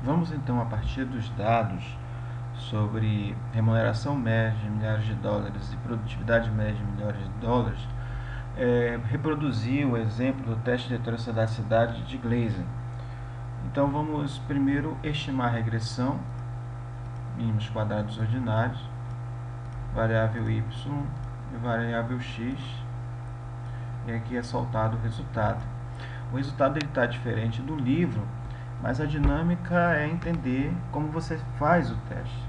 Vamos então, a partir dos dados sobre remuneração média em milhares de dólares e produtividade média em milhares de dólares, reproduzir o exemplo do teste de heterocedacidade de Gleason. Então vamos primeiro estimar a regressão, mínimos quadrados ordinários, variável y e variável x, e aqui é soltado o resultado. O resultado está diferente do livro, mas a dinâmica é entender como você faz o teste.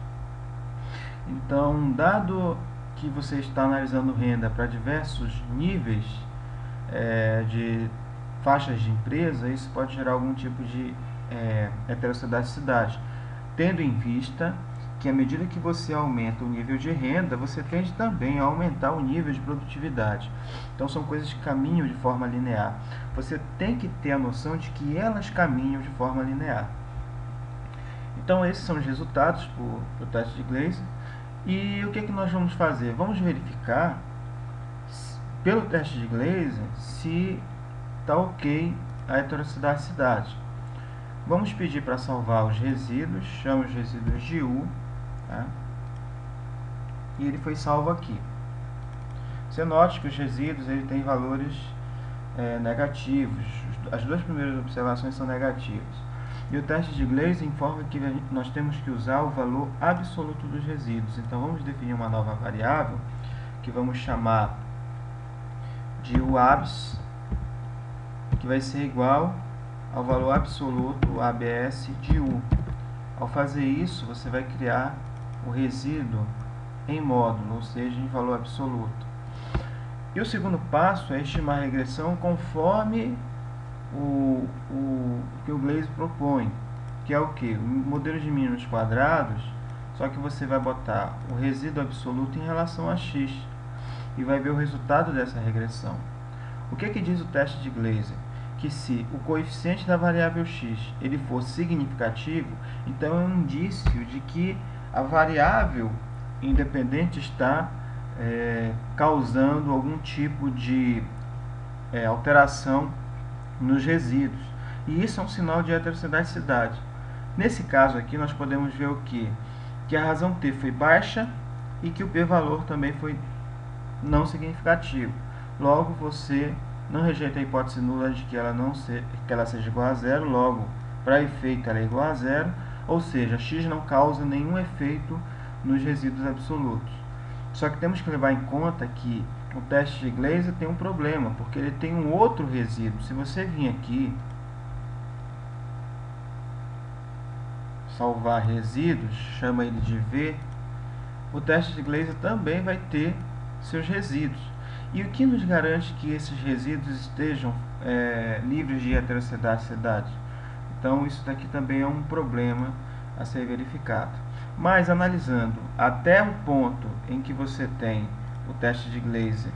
Então, dado que você está analisando renda para diversos níveis de faixas de empresa, isso pode gerar algum tipo de heterocedaticidade, tendo em vista que à medida que você aumenta o nível de renda, você tende também a aumentar o nível de produtividade. Então são coisas que caminham de forma linear. Você tem que ter a noção de que elas caminham de forma linear. Então esses são os resultados do teste de Gleason. E o que nós vamos fazer? Vamos verificar pelo teste de Gleason se está ok a heterocedaticidade. Vamos pedir para salvar os resíduos, chama os resíduos de U, tá? E ele foi salvo aqui. Você note que os resíduos têm valores negativos, as duas primeiras observações são negativas. E o teste de Gleason informa que nós temos que usar o valor absoluto dos resíduos. Então vamos definir uma nova variável que vamos chamar de UABS, que vai ser igual ao valor absoluto ABS de U. Ao fazer isso, você vai criar o resíduo em módulo, ou seja, em valor absoluto. E o segundo passo é estimar a regressão conforme o que o Gleason propõe, que é o que? O modelo de mínimos quadrados, só que você vai botar o resíduo absoluto em relação a x e vai ver o resultado dessa regressão. O que diz o teste de Gleason? Que se o coeficiente da variável x ele for significativo, então é um indício de que a variável independente está causando algum tipo de alteração nos resíduos. E isso é um sinal de heterocedaticidade. Nesse caso aqui, nós podemos ver o quê? Que a razão t foi baixa e que o p-valor também foi não significativo. Logo, você não rejeita a hipótese nula de que ela seja igual a zero, logo, para efeito ela é igual a zero, ou seja, x não causa nenhum efeito nos resíduos absolutos. Só que temos que levar em conta que o teste de Gleason tem um problema, porque ele tem um outro resíduo. Se você vir aqui, salvar resíduos, chama ele de V, o teste de Gleason também vai ter seus resíduos. E o que nos garante que esses resíduos estejam livres de heterocedaticidade? Então, isso daqui também é um problema a ser verificado. Mas, analisando até o ponto em que você tem o teste de Gleason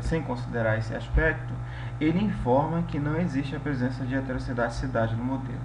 sem considerar esse aspecto, ele informa que não existe a presença de heterocedaticidade no modelo.